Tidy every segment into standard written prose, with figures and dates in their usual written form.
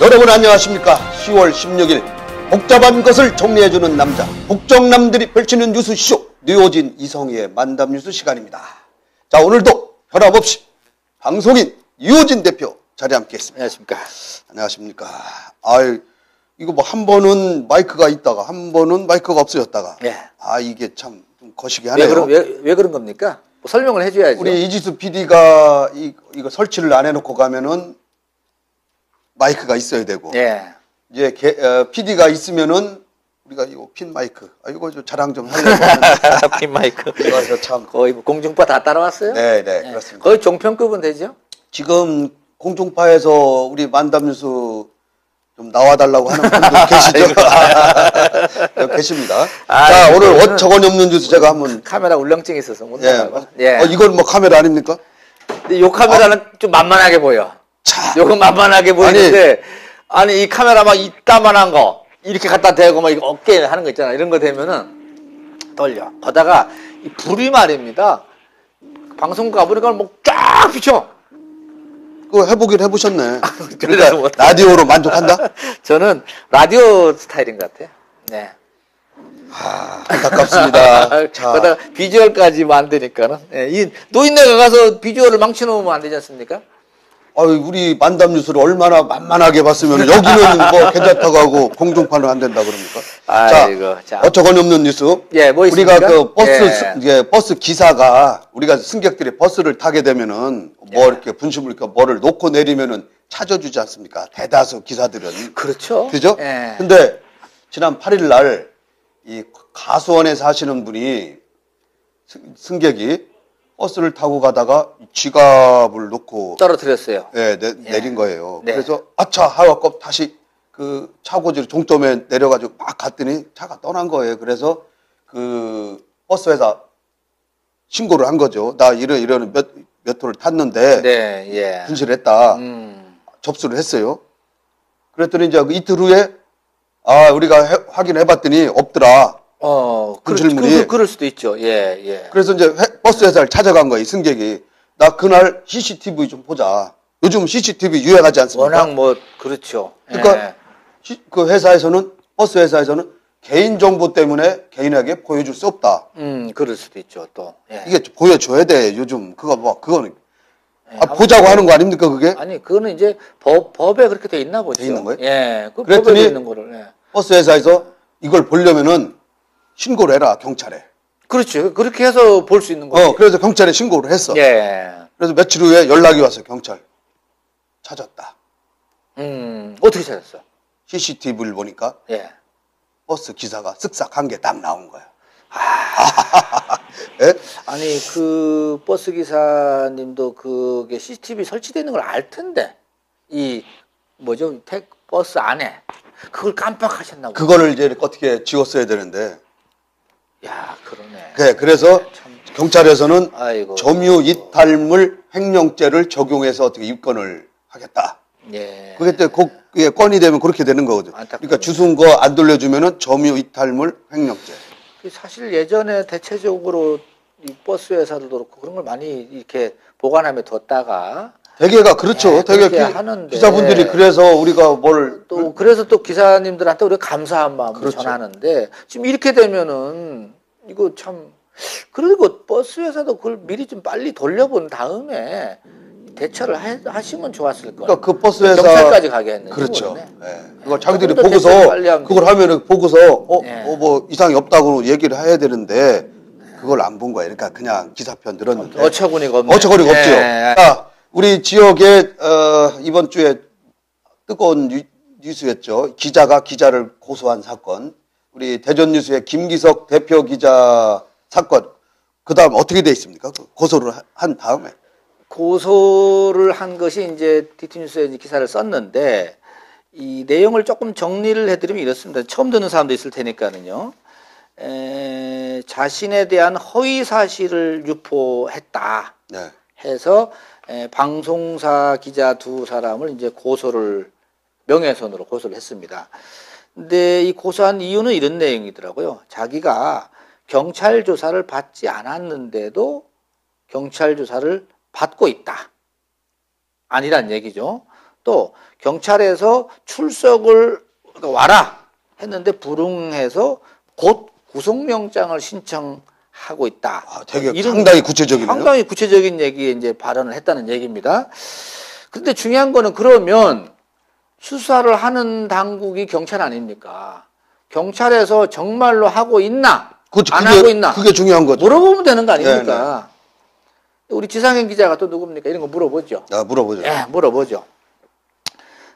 여러분 안녕하십니까. 10월 16일 복잡한 것을 정리해주는 남자 복정남들이 펼치는 뉴스쇼 뉴오진 이성희의 만담 뉴스 시간입니다. 자, 오늘도 변함없이 방송인 유호진 대표 자리에 함께했습니다. 안녕하십니까. 안녕하십니까. 아유, 이거 뭐 한 번은 마이크가 있다가 한 번은 마이크가 없어졌다가 예. 아, 이게 참 좀 거시기 하네요. 왜 그런 겁니까? 뭐 설명을 해줘야죠. 우리 이지수 PD가 이거 설치를 안 해놓고 가면은 마이크가 있어야 되고, 예. 이제 PD가 있으면은 우리가 이거 핀 마이크, 이거 좀 자랑 좀 하려고 하는데 핀 마이크. 이거 참 거의 뭐 공중파 다 따라왔어요? 네, 예. 그렇습니다. 거의 종편급은 되죠? 지금 공중파에서 우리 만담 뉴스 좀 나와달라고 하는 분들 계시죠? 계십니다. 자, 오늘 어처구니 없는 뉴스 제가 한번 카메라 울렁증이 있어서 못 예. 나가고. 예. 이건 뭐 카메라 아닙니까? 근데 요 카메라는 좀 만만하게 보여. 요건 만만하게 보이는데 아니 이 카메라 막 이따만한 거 이렇게 갖다 대고 막 이거 어깨에 하는 거 있잖아. 이런 거 대면은 떨려. 거다가 이 불이 말입니다. 방송 가보니까 뭐 쫙 비쳐. 그거 해보셨네. 그러니까 그러니까 라디오로 만족한다? 저는 라디오 스타일인 것 같아요. 네. 안타깝습니다. 자, 거다가 비주얼까지 만드니까는 예, 이 노인네가 가서 비주얼을 망쳐놓으면 안 되지 않습니까? 우리 만담 뉴스를 얼마나 만만하게 봤으면 여기는 뭐 괜찮다고 하고 공중파는 안 된다 그럽니까? 자, 어처구니 없는 뉴스. 예, 뭐 있습니까? 우리가 그 버스 기사가 우리가 승객들이 버스를 타게 되면은 뭐 이렇게 분실물 뭐를 놓고 내리면은 찾아주지 않습니까? 대다수 기사들은. 그렇죠. 그죠? 예. 근데 지난 8일 날 이 가수원에 사시는 분이 승객이 버스를 타고 가다가 지갑을 놓고 떨어뜨렸어요. 네, 내린 거예요. 네. 그래서 아차 하고 다시 그 차고지로 종점에 내려가지고 막 갔더니 차가 떠난 거예요. 그래서 그 버스 회사 신고를 한 거죠. 나 이런 몇 호를 탔는데 네, 예. 분실했다. 접수를 했어요. 그랬더니 이제 이틀 후에 우리가 확인해봤더니 없더라. 분실물이. 그럴 수도 있죠. 예, 예. 그래서 이제 버스 회사를 찾아간 거예요. 승객이. 나 그날 CCTV 좀 보자. 요즘 CCTV 유행하지 않습니까? 워낙 뭐 그렇죠. 그러니까 그 회사에서는 버스 회사에서는 개인 정보 때문에 개인에게 보여줄 수 없다. 그럴 수도 있죠. 또 예. 이게 보여줘야 돼. 요즘 그거는 보자고 하는 거 아닙니까 그게? 아니 그거는 이제 법에 그렇게 돼 있나 보죠. 돼 있는 거예요? 예. 그 그랬더니 법에 돼 있는 거를. 예. 버스 회사에서 이걸 보려면은 신고를 해라 경찰에. 그렇죠. 그렇게 해서 볼 수 있는 거죠. 그래서 경찰에 신고를 했어. 예. 그래서 며칠 후에 연락이 왔어요. 경찰 찾았다. 어떻게 찾았어? CCTV를 보니까 예. 버스 기사가 쓱싹한 게 딱 나온 거야. 예? 아니 그 버스 기사님도 그게 CCTV 설치되는 걸 알 텐데 이 뭐죠 버스 안에 그걸 깜빡하셨나 보다. 그거를 이제 어떻게 지웠어야 되는데. 야 그러네. 네, 그래서 경찰에서는 아이고. 점유 이탈물 횡령죄를 적용해서 어떻게 입건을 하겠다. 예. 그게 또 건이 되면 그렇게 되는 거거든. 그러니까 주순 거 안 돌려주면은 점유 이탈물 횡령죄. 사실 예전에 대체적으로 이 버스 회사들도 그렇고 그런 걸 많이 이렇게 보관함에 뒀다가 대개가 그렇죠. 되게 기사분들이 그래서 우리가 그래서 또 기사님들한테 우리가 감사한 마음을 그렇죠. 전하는데 지금 이렇게 되면은 이거 참 그리고 버스 회사도 그걸 미리 좀 빨리 돌려본 다음에 대처를 하시면 좋았을 거예요. 그러니까 그 버스 회사 경찰까지 가게 했는데 그렇죠. 네. 그걸 자기들이 보고서 그걸 하면은 보고서 뭐 이상이 없다고 얘기를 해야 되는데 그걸 안 본 거예요. 그러니까 그냥 기사편 들었는데 어처구니가 없네. 어처구니가 없죠. 자, 우리 지역에 이번 주에 뜨거운 뉴스였죠. 기자가 기자를 고소한 사건. 우리 대전뉴스의 김기석 대표 기자 사건. 그다음 어떻게 돼 있습니까? 고소를 한 다음에. 고소를 한 것이 이제 DT뉴스에 기사를 썼는데 이 내용을 조금 정리를 해드리면 이렇습니다. 처음 듣는 사람도 있을 테니까는요. 자신에 대한 허위 사실을 유포했다. 네. 해서 방송사 기자 두 사람을 이제 명예훼손으로 고소를 했습니다. 근데 이 고소한 이유는 이런 내용이더라고요. 자기가 경찰 조사를 받지 않았는데도 경찰 조사를 받고 있다. 아니란 얘기죠. 또 경찰에서 출석을 와라 했는데 불응해서 곧 구속영장을 신청하고 있다. 아, 되게 상당히 구체적이네요. 상당히 구체적인 얘기에 이제 발언을 했다는 얘기입니다. 그런데 중요한 거는 그러면 수사를 하는 당국이 경찰 아닙니까? 경찰에서 정말로 하고 있나? 안 하고 있나? 그게 중요한 거죠. 물어보면 되는 거 아닙니까? 네. 우리 지상현 기자가 또 누굽니까? 이런 거 물어보죠. 아, 물어보죠. 예, 물어보죠.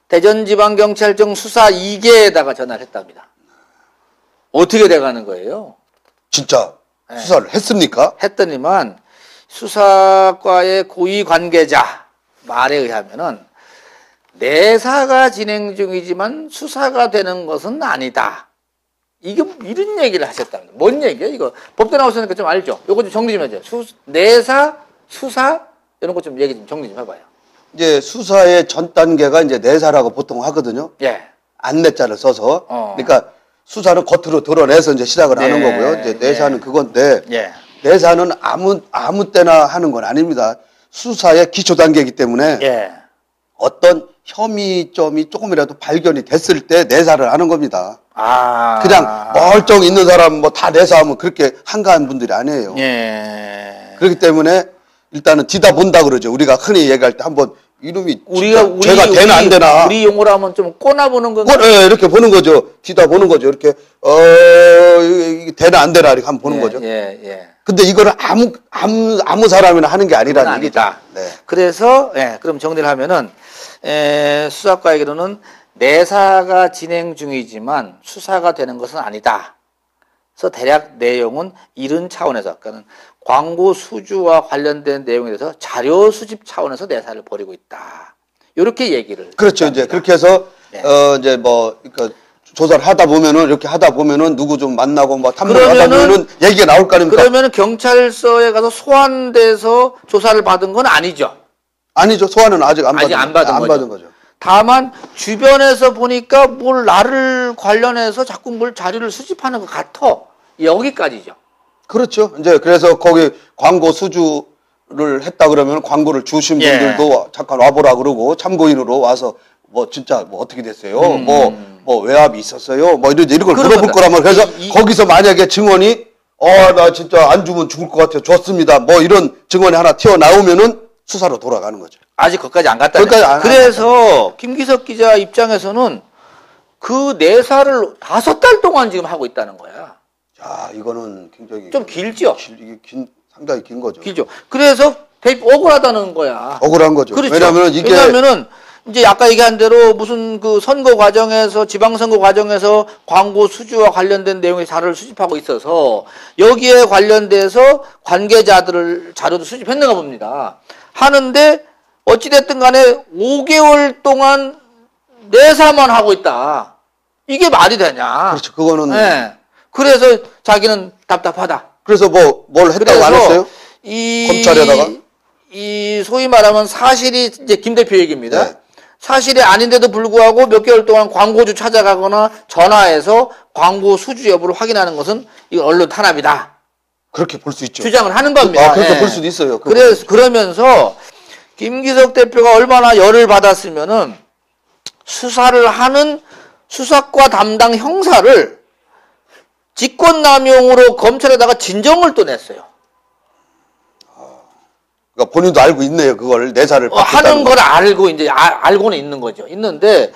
대전지방경찰청 수사 2개에다가 전화를 했답니다. 어떻게 돼가는 거예요? 진짜 네. 수사를 했습니까? 했더니만 수사과의 고위 관계자 말에 의하면은 내사가 진행 중이지만 수사가 되는 것은 아니다. 이게 이런 얘기를 하셨답니다. 뭔 얘기예요? 이거 법대 나오셨으니까 좀 알죠? 요거 좀 정리 좀 해줘요. 내사, 수사 이런 거 좀 얘기 좀 정리 좀 해봐요. 이제 수사의 전 단계가 이제 내사라고 보통 하거든요. 예. 안내자를 써서. 그러니까 수사는 겉으로 드러내서 이제 시작을 하는 거고요. 이제 내사는 그건데 내사는 아무 때나 하는 건 아닙니다. 수사의 기초 단계이기 때문에 어떤 혐의점이 조금이라도 발견이 됐을 때 내사를 하는 겁니다. 그냥 멀쩡히 있는 사람 뭐 다 내사하면 그렇게 한가한 분들이 아니에요. 그렇기 때문에 일단은 뒤다 본다 그러죠. 우리가 흔히 얘기할 때 한번 이놈이 죄가 되나 안 되나. 우리 용어로 하면 좀 꼬나보는 건가? 네, 이렇게 보는 거죠. 뒤다 보는 거죠. 이렇게 이게 되나 안 되나 이렇게 한번 보는 거죠. 근데 이거를 아무 사람이나 하는 게 아니라는 얘기죠. 네. 그래서 그럼 정리를 하면은 수사과에게로는 내사가 진행 중이지만 수사가 되는 것은 아니다. 그래서 대략 내용은 이런 차원에서 아까는 광고 수주와 관련된 내용에 대해서 자료 수집 차원에서 내사를 벌이고 있다. 이렇게 얘기를. 그렇죠. 이제 그렇게 해서 이제 뭐 그러니까 조사를 하다 보면은 이렇게 하다 보면은 누구 좀 만나고 뭐 탐문을 하다 보면은 얘기가 나올 거 아닙니까? 그러면은 경찰서에 가서 소환돼서 조사를 받은 건 아니죠. 아니죠. 소환은 아직 안 받은 거죠. 다만 주변에서 보니까 뭘 나를 관련해서 자꾸 뭘 자료를 수집하는 것 같아. 여기까지죠. 그렇죠. 이제 그래서 거기 광고 수주를 했다 그러면 광고를 주신 분들도 잠깐 와보라 그러고 참고인으로 와서 뭐 진짜 뭐 어떻게 됐어요? 뭐 외압이 있었어요? 뭐 이런 걸 물어볼 거라면 그래서 거기서 만약에 증언이 나 진짜 안 주면 죽을 것 같아요. 좋습니다. 뭐 이런 증언이 하나 튀어나오면은 수사로 돌아가는 거죠. 아직 거기까지 안 갔다. 그래서 김기석 기자 입장에서는 그 내사를 5달 동안 지금 하고 있다는 거야. 자, 이거는 굉장히 좀 길죠. 상당히 긴 거죠. 길죠. 그래서 억울하다는 거야. 억울한 거죠. 그렇죠. 왜냐면은 이제 아까 얘기한 대로 무슨 그 선거 과정에서 지방선거 과정에서 광고 수주와 관련된 내용의 자료를 수집하고 있어서 여기에 관련돼서 관계자들을 자료도 수집했는가 봅니다. 하는데 어찌됐든 간에 5개월 동안 내사만 하고 있다. 이게 말이 되냐. 그렇죠. 그거는. 그래서 자기는 답답하다. 그래서 뭘 했다고 안 했어요? 검찰에다가? 이 소위 말하면 사실이 이제 김 대표 얘기입니다. 사실이 아닌데도 불구하고 몇 개월 동안 광고주 찾아가거나 전화해서 광고 수주 여부를 확인하는 것은 이건 언론 탄압이다. 그렇게 볼 수 있죠. 주장을 하는 겁니다. 그렇게 볼 수도 있어요. 그러면서 김기석 대표가 얼마나 열을 받았으면은 수사를 하는 수사과 담당 형사를 직권남용으로 검찰에다가 진정을 또 냈어요. 그러니까 본인도 알고 있네요. 그걸 내사를 하는 걸 알고 이제 알고는 있는 거죠. 있는데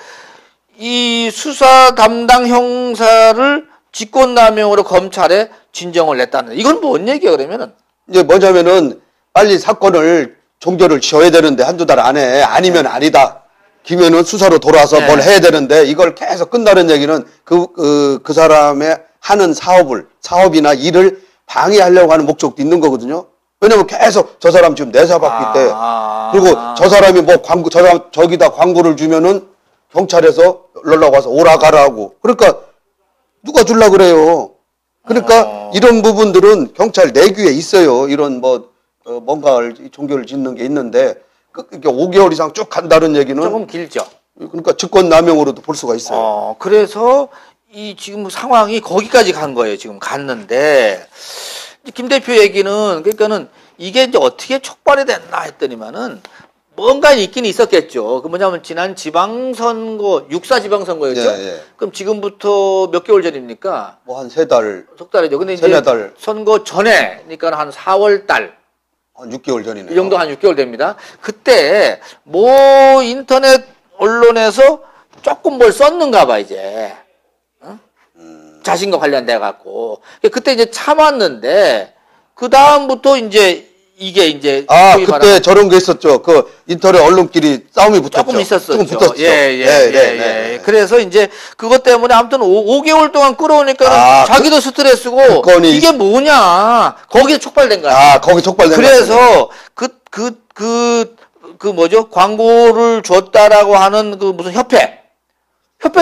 이 수사 담당 형사를 직권남용으로 검찰에 진정을 냈다는 이건 뭔 얘기야 그러면은 이제 뭐냐면은 빨리 사건을 종결을 지어야 되는데 한두 달 안에 아니면 아니다. 기면은 수사로 돌아와서 뭘 해야 되는데 이걸 계속 끈다는 얘기는 그 사람의 하는 사업이나 일을 방해하려고 하는 목적도 있는 거거든요. 왜냐면 계속 저 사람 지금 내사 받기 때 그리고 저 사람이 뭐 저기다 광고를 주면은 경찰에서 연락 와서 오라 가라 하고 그러니까 누가 줄라 그래요. 그러니까 이런 부분들은 경찰 내규에 있어요. 이런 뭔가를 종결을 짓는 게 있는데 이렇게 5개월 이상 쭉 간다는 얘기는 조금 길죠. 그러니까 직권남용으로도 볼 수가 있어요. 그래서 이 지금 상황이 거기까지 간 거예요. 지금 갔는데 김 대표 얘기는 그러니까는 이게 이제 어떻게 촉발이 됐나 했더니만은 뭔가 있긴 있었겠죠. 그 뭐냐면 지난 지방선거, 6.4 지방선거였죠. 예, 예. 그럼 지금부터 몇 개월 전입니까? 뭐 한 3달, 석 달이죠. 근데 이제 3-4달. 선거 전에, 그러니까 한 4월 달. 한 6개월 전이네요. 이 정도 한 6개월 됩니다. 그때 뭐 인터넷 언론에서 조금 뭘 썼는가 봐, 이제. 어? 자신과 관련돼 갖고. 그때 이제 참았는데 그 다음부터 이제 이게 이제 그때 저런 게 있었죠. 그 인터넷 언론끼리 싸움이 붙었죠. 조금 있었었죠. 조금 붙었죠. 예. 그래서 이제 그것 때문에 아무튼 5개월 동안 끌어오니까 자기도 스트레스고 이게 뭐냐. 거기에 촉발된 거야. 거기 촉발된 거야. 그래서 그 뭐죠? 광고를 줬다라고 하는 그 무슨 협회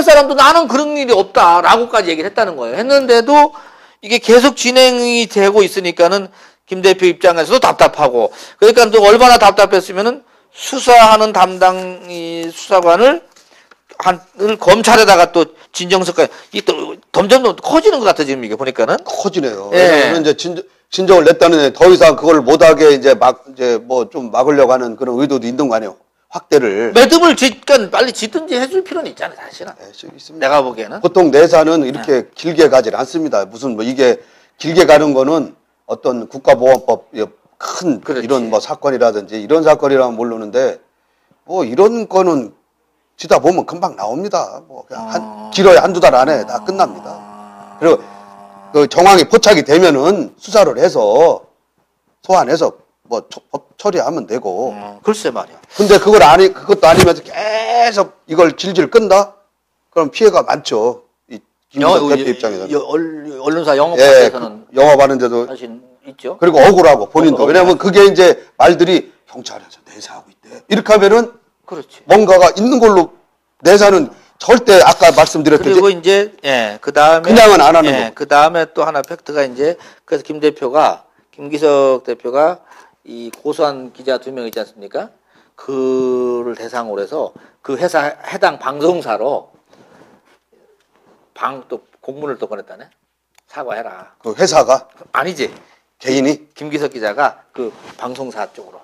사람도 나는 그런 일이 없다라고까지 얘기를 했다는 거예요. 했는데도 이게 계속 진행이 되고 있으니까는 김 대표 입장에서도 답답하고, 그러니까 또 얼마나 답답했으면은 수사하는 담당 수사관을 검찰에다가 또 진정서까지 또 점점 커지는 것 같아 지금 이게 보니까는. 커지네요. 예. 왜냐면 이제 진정을 냈다는 더 이상 그걸 못하게 이제 뭐 좀 막으려고 하는 그런 의도도 있는 거 아니에요. 확대를. 매듭을 그러니까 빨리 짓든지 해줄 필요는 있잖아요, 사실은. 네, 있습니다. 내가 보기에는. 보통 내사는 이렇게 길게 가지 않습니다. 무슨 뭐 이게 길게 가는 거는 어떤 국가보안법 큰 그렇지. 이런 뭐 사건이라든지 이런 사건이라면 모르는데 뭐 이런 거는 지다 보면 금방 나옵니다. 뭐 그냥 길어야 한두 달 안에 다 끝납니다. 그리고 그 정황이 포착이 되면은 수사를 해서 소환해서 뭐 법 처리하면 되고. 글쎄 말이야. 근데 그것도 아니면서 계속 이걸 질질 끈다? 그럼 피해가 많죠. 김기석 대표 입장에서는. 언론사 영업하는데서는 영업하는데도 사실 있죠. 그리고 억울하고 본인도. 왜냐하면 그게 이제 말들이 경찰에서 내사하고 있대. 이렇게 하면은 그렇지. 뭔가가 있는 걸로 내사는 절대 아까 말씀드렸듯이 그리고 이제 그 다음에 그냥은 안 하는 거. 그 다음에 또 하나 팩트가 이제 그래서 김기석 대표가 이 고소한 기자 2명 있지 않습니까? 그를 대상으로 해서 그 회사 해당 방송사로 또 공문을 또 보냈다네. 사과해라. 그 회사가 아니지. 개인이 김기석 기자가 그 방송사 쪽으로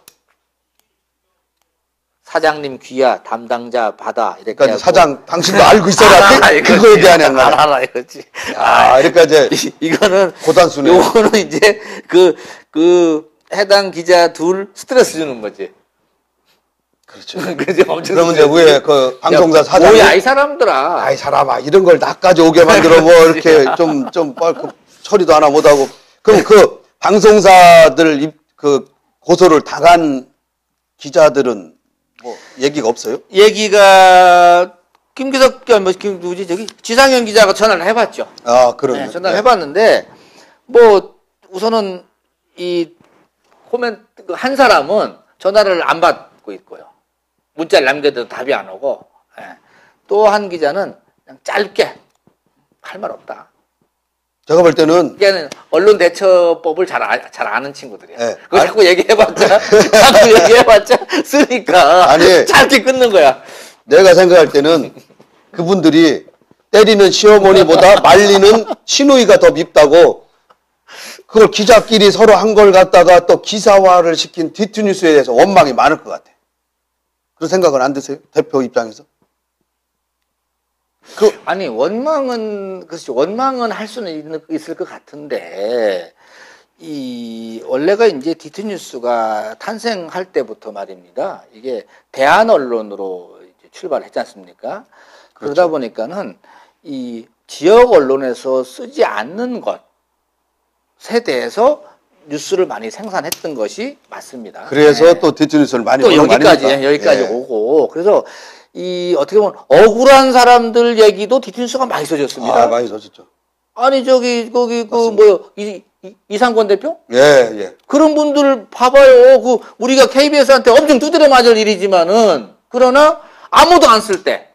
사장님 귀야 담당자 받아 이렇게. 그러니까 사장 당신도 알고 있어라. 그거에 대한 양말. 알아 이거지. 그러니까 이제 이거는 고단수네. 요거는 이제 그 해당 기자 둘 스트레스 주는 거지. 그렇죠. 그죠? 엄청 그러면 이제 위에 그 방송사 사장이 뭐야 이 사람들아. 아이 사람아 이런 걸 나까지 오게 만들어 뭐 이렇게 좀 처리도 하나 못하고. 그럼 그 방송사들 그 고소를 당한 기자들은 뭐 얘기가 없어요? 얘기가 김기석 지상현 기자가 전화를 해봤죠. 그러네. 네, 전화를 해봤는데 뭐 우선은 이 코멘트 한 사람은 전화를 안 받고 있고요. 문자를 남겨도 답이 안 오고, 또 한 기자는 그냥 짧게 할 말 없다. 제가 볼 때는 걔는 언론 대처법을 잘 아는 친구들이야. 네. 그거 자꾸 얘기해봤자 쓰니까 아니, 짧게 끊는 거야. 내가 생각할 때는 그분들이 때리는 시어머니보다 말리는 시누이가 더 밉다고 그걸 기자끼리 서로 한 걸 갖다가 또 기사화를 시킨 디트뉴스에 대해서 원망이 많을 것 같아. 그런 생각은 안 드세요? 대표 입장에서? 아니 원망은 할 수는 있을 것 같은데 원래가 이제 디트뉴스가 탄생할 때부터 말입니다. 이게 대한 언론으로 출발했지 않습니까? 그렇죠. 그러다 보니까는 이 지역 언론에서 쓰지 않는 것에 대해서 뉴스를 많이 생산했던 것이 맞습니다. 그래서 또 디트뉴스를 많이 또 여기까지 오고 그래서 어떻게 보면 억울한 사람들 얘기도 디트뉴스가 많이 써졌습니다. 많이 써졌죠. 아니 거기 이상권 대표? 예. 그런 분들 봐봐요. 우리가 KBS한테 엄청 두드려 맞을 일이지만은 그러나 아무도 안 쓸 때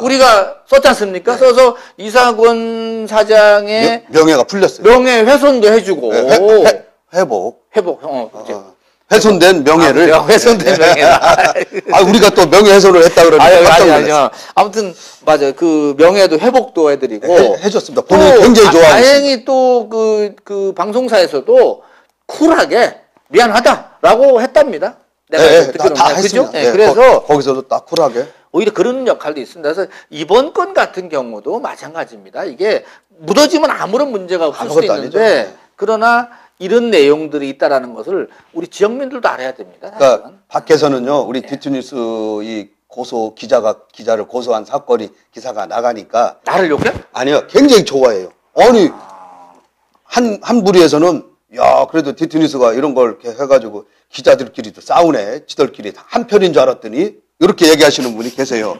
우리가 썼지 않습니까? 써서 이상권 사장의 명예가 풀렸어요. 명예 훼손도 해주고 회복. 훼손된 명예를. 훼손된 명예를. 우리가 또 명예훼손을 했다 그러니까. 아니요. 아무튼, 맞아요. 그 명예도 회복도 해드리고. 해줬습니다. 본인이 굉장히 좋아하고. 다행히 또 그 방송사에서도 쿨하게 미안하다라고 했답니다. 내가 네, 듣기로는 다 그죠? 했습니다. 네, 네, 그래서 거기서도 딱 쿨하게. 오히려 그런 역할도 있습니다. 그래서 이번 건 같은 경우도 마찬가지입니다. 이게 묻어지면 아무런 문제가 없을 수 있는데 아니죠. 그러나 이런 내용들이 있다라는 것을 우리 지역민들도 알아야 됩니다. 그러니까 사실은. 밖에서는요, 우리 디투뉴스 이 기자를 고소한 사건이 기사가 나가니까 나를 욕해? 아니요, 굉장히 좋아해요. 아니 한 부리에서는 야 그래도 디투뉴스가 이런 걸 이렇게 해가지고 기자들끼리도 싸우네, 지들끼리 한 편인 줄 알았더니 이렇게 얘기하시는 분이 계세요.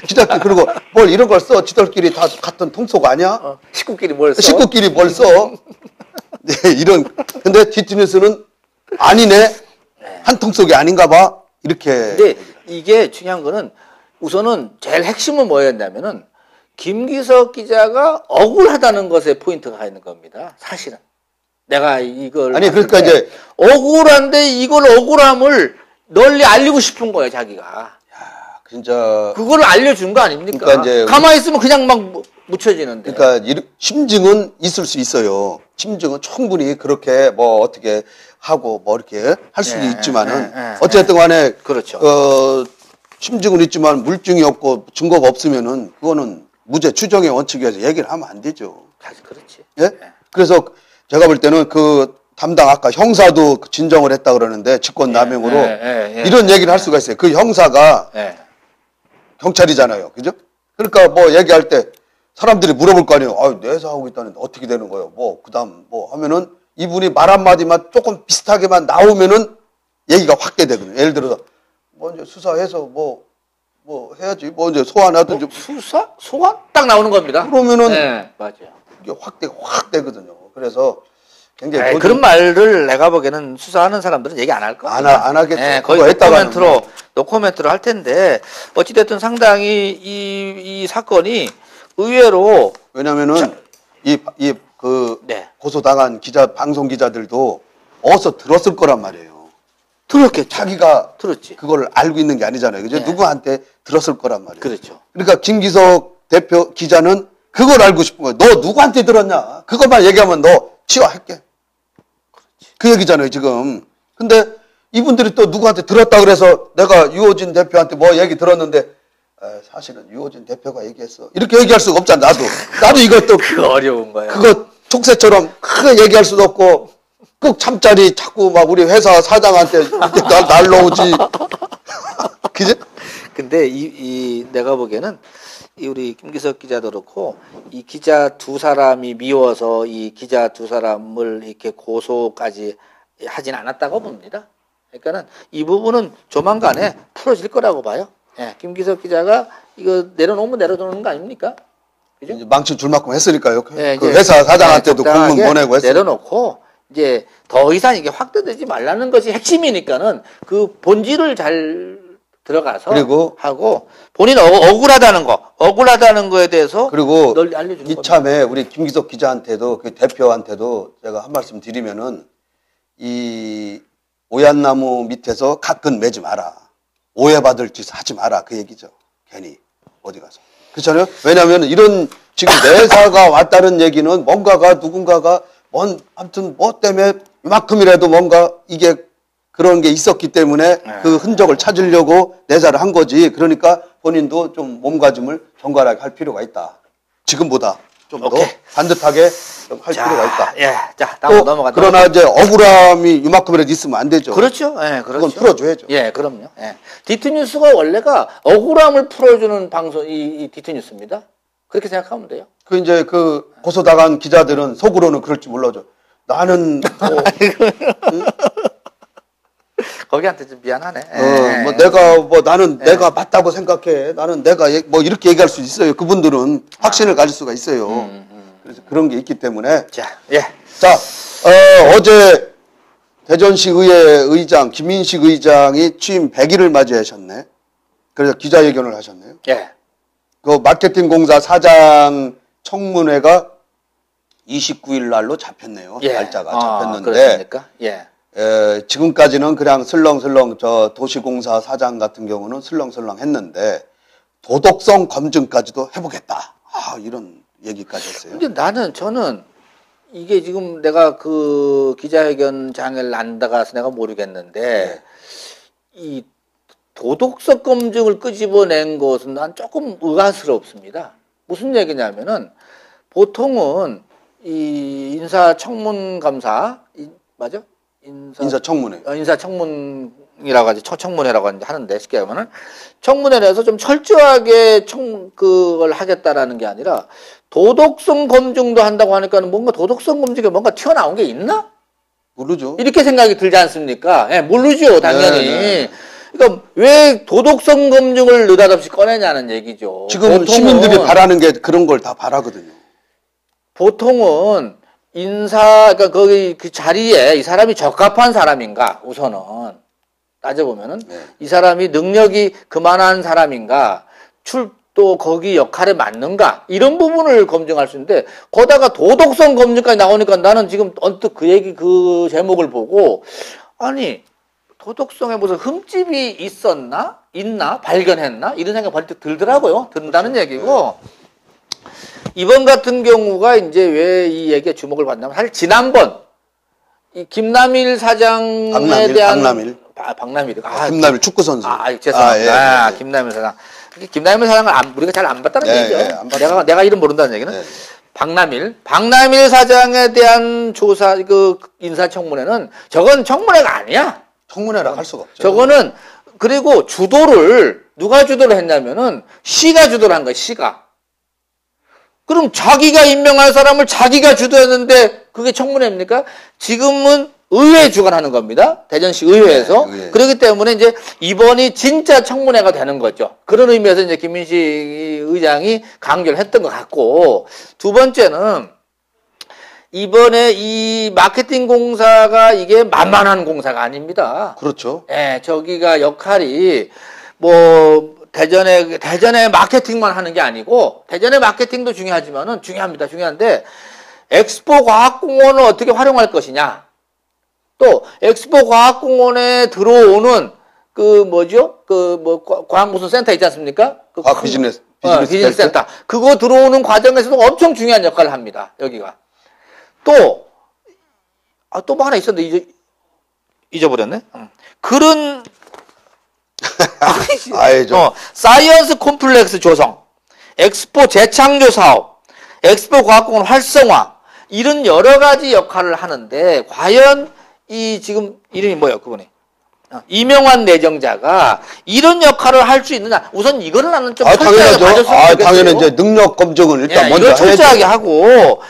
지들끼리 그리고 뭘 이런 걸 써, 지들끼리 다 같은 통속 아니야? 식구끼리 뭘 써? 식구끼리 뭘 써? 네, 이런 근데 디투뉴스는 아니네, 한 통속이 아닌가 봐 이렇게. 근데 이게 중요한 거는 우선은 제일 핵심은 뭐였냐면은 김기석 기자가 억울하다는 것에 포인트가 가 있는 겁니다. 사실은 내가 이걸 아니 그러니까 이제 억울한데 이걸 억울함을 널리 알리고 싶은 거예요, 자기가. 진짜 그걸 알려준 거 아닙니까? 그러니까 이제 가만히 있으면 그냥 막 묻혀지는데. 그러니까 심증은 있을 수 있어요. 심증은 충분히 그렇게 뭐 어떻게 하고 뭐 이렇게 할 수도 있지만은 어쨌든 간에 그렇죠. 심증은 있지만 물증이 없고 증거가 없으면은 그거는 무죄 추정의 원칙에서 얘기를 하면 안 되죠. 그렇지. 예? 그래서 제가 볼 때는 그 담당 아까 형사도 진정을 했다 그러는데 직권남용으로 이런 얘기를 할 수가 있어요. 그 형사가 경찰이잖아요. 그죠? 그러니까 뭐 얘기할 때 사람들이 물어볼 거 아니에요. 아유, 내사하고 있다는데 어떻게 되는 거예요? 뭐, 그 다음 뭐 하면은 이분이 말 한마디만 조금 비슷하게만 나오면은 얘기가 확대되거든요. 예를 들어서 뭐 이제 수사해서 뭐 해야지. 뭐 이제 소환하든지. 수사? 소환? 딱 나오는 겁니다. 그러면은 맞아요. 이게 확 되거든요. 그래서 굉장히 그런 말을 내가 보기에는 수사하는 사람들은 얘기 안 할 거예요. 안 하겠죠. 거의 노코멘트로 할 텐데 어찌됐든 상당히 이 사건이 의외로 왜냐면은 고소당한 방송 기자들도 어디서 들었을 거란 말이에요. 들었겠죠. 자기가 들었지. 그걸 알고 있는 게 아니잖아요. 그죠? 누구한테 들었을 거란 말이에요. 그렇죠. 그러니까 김기석 대표 기자는 그걸 알고 싶은 거예요. 너 누구한테 들었냐? 그것만 얘기하면 너 치워할게. 그 얘기잖아요, 지금. 근데 이분들이 또 누구한테 들었다 그래서 내가 유호진 대표한테 뭐 얘기 들었는데 사실은 유호진 대표가 얘기했어. 이렇게 얘기할 수가 없잖아, 나도 이것도. 그거 어려운 거예요. 그거 촉새처럼 크게 얘기할 수도 없고 꼭 참자리 자꾸 막 우리 회사 사장한테 날라오지. 그지? 근데 내가 보기에는 우리 김기석 기자도 그렇고 이 기자 두 사람이 미워서 이 기자 두 사람을 이렇게 고소까지 하진 않았다고 봅니다. 그러니까는 이 부분은 조만간에 풀어질 거라고 봐요. 김기석 기자가 이거 내려놓으면 내려놓는 거 아닙니까? 그죠? 망칠 줄 만큼 했으니까요. 그 회사 사장한테도 공문 보내고 했어요. 내려놓고 이제 더 이상 이게 확대되지 말라는 것이 핵심이니까는 그 본질을 잘 들어가서 그리고 하고 본인 억울하다는 거에 대해서 그리고 널리 알려주는 이참에 우리 김기석 기자한테도 그 대표한테도 제가 한 말씀 드리면은 이 오얏나무 밑에서 갓근 매지 마라. 오해받을 짓 하지 마라. 그 얘기죠. 괜히 어디 가서. 그렇잖아요. 왜냐하면 이런 지금 내사가 왔다는 얘기는 누군가가 아무튼 뭐 때문에 이만큼이라도 뭔가 이게 그런 게 있었기 때문에 그 흔적을 찾으려고 내사를 한 거지. 그러니까 본인도 좀 몸가짐을 정갈하게 할 필요가 있다. 지금보다 좀 더 반듯하게 좀 할 필요가 있다. 자, 다음 넘어가도록. 그러나 이제 억울함이 이만큼이라도 있으면 안 되죠. 그렇죠. 그렇죠. 그건 풀어줘야죠. 그럼요. 디트뉴스가 원래가 억울함을 풀어주는 방송, 이 디트뉴스입니다. 그렇게 생각하면 돼요. 이제 고소당한 기자들은 속으로는 그럴지 몰라죠. 나는 거기한테 좀 미안하네. 내가 맞다고 생각해. 나는 내가 뭐 이렇게 얘기할 수 있어요. 그분들은 확신을 가질 수가 있어요. 그래서 그런 게 있기 때문에. 어제 대전시 의회 의장 김인식 의장이 취임 100일을 맞이하셨네. 그래서 기자회견을 하셨네요. 그 마케팅 공사 사장 청문회가 29일 날로 잡혔네요. 날짜가 잡혔는데. 그렇습니까? 지금까지는 그냥 슬렁슬렁 도시공사 사장 같은 경우는 슬렁슬렁 했는데 도덕성 검증까지도 해보겠다. 이런 얘기까지 했어요. 근데 저는 이게 지금 내가 그 기자회견장을 안 나가서 내가 모르겠는데 이 도덕성 검증을 끄집어낸 것은 난 조금 의아스럽습니다. 무슨 얘기냐면은 보통은 이 인사청문감사 맞아? 인사청문회. 인사청문이라고 하지, 청문회라고 하는데, 쉽게 하면은, 청문회에서 좀 철저하게 그걸 하겠다라는 게 아니라, 도덕성 검증도 한다고 하니까는 뭔가 도덕성 검증에 뭔가 튀어나온 게 있나? 모르죠. 이렇게 생각이 들지 않습니까? 예, 모르죠, 당연히. 네. 그러니까 왜 도덕성 검증을 느닷없이 꺼내냐는 얘기죠. 지금 시민들이 바라는 게 그런 걸 다 바라거든요. 보통은 그러니까 거기 그 자리에 이 사람이 적합한 사람인가, 우선은. 따져보면은, 네. 이 사람이 능력이 그만한 사람인가, 또 거기 역할에 맞는가, 이런 부분을 검증할 수 있는데, 거다가 도덕성 검증까지 나오니까 나는 지금 언뜻 그 제목을 보고, 아니, 도덕성에 무슨 흠집이 있나? 발견했나? 이런 생각이 벌써 들더라고요. 든다는 그렇죠. 얘기고, 이번 같은 경우가 이제 왜 이 얘기에 주목을 받냐면, 사실 지난번, 이 김남일 사장에 대한. 김남일 축구선수. 죄송합니다. 김남일 사장. 김남일 사장을 우리가 잘 안 봤다는 얘기죠. 내가 이름 모른다는 얘기는. 네. 박남일 사장에 대한 조사, 인사청문회는 저건 청문회가 아니야. 청문회라 할 수가 없죠. 저거는, 그리고 누가 주도를 했냐면은, 시가 주도를 한 거야, 시가. 그럼 자기가 임명한 사람을 자기가 주도했는데 그게 청문회입니까? 지금은 의회에 주관하는 겁니다. 대전시 의회에서. 네, 의회. 그렇기 때문에 이제 이번이 진짜 청문회가 되는 거죠. 그런 의미에서 이제 김민식 의장이 강조를 했던 것 같고, 두 번째는 이번에 이 마케팅 공사가 이게 만만한 공사가 아닙니다. 그렇죠. 예, 저기가 역할이 대전에 마케팅만 하는 게 아니고, 대전의 마케팅도 중요합니다. 중요한데, 엑스포 과학공원을 어떻게 활용할 것이냐. 또, 엑스포 과학공원에 들어오는, 과학 무슨 센터 있지 않습니까? 과학 비즈니스 센터. 그거 들어오는 과정에서도 엄청 중요한 역할을 합니다. 여기가. 또 뭐 하나 있었는데, 잊어버렸네? 그런, 사이언스 콤플렉스 조성, 엑스포 재창조 사업, 엑스포 과학공원 활성화, 이런 여러 가지 역할을 하는데, 과연 지금 이름이 뭐예요, 그분이? 이명환 내정자가 이런 역할을 할 수 있느냐? 우선 이거를 나는 좀 철저하게 봐줬으면 좋겠어요. 당연히 이제 능력 검증을 일단 먼저 이걸 철저하게 하고,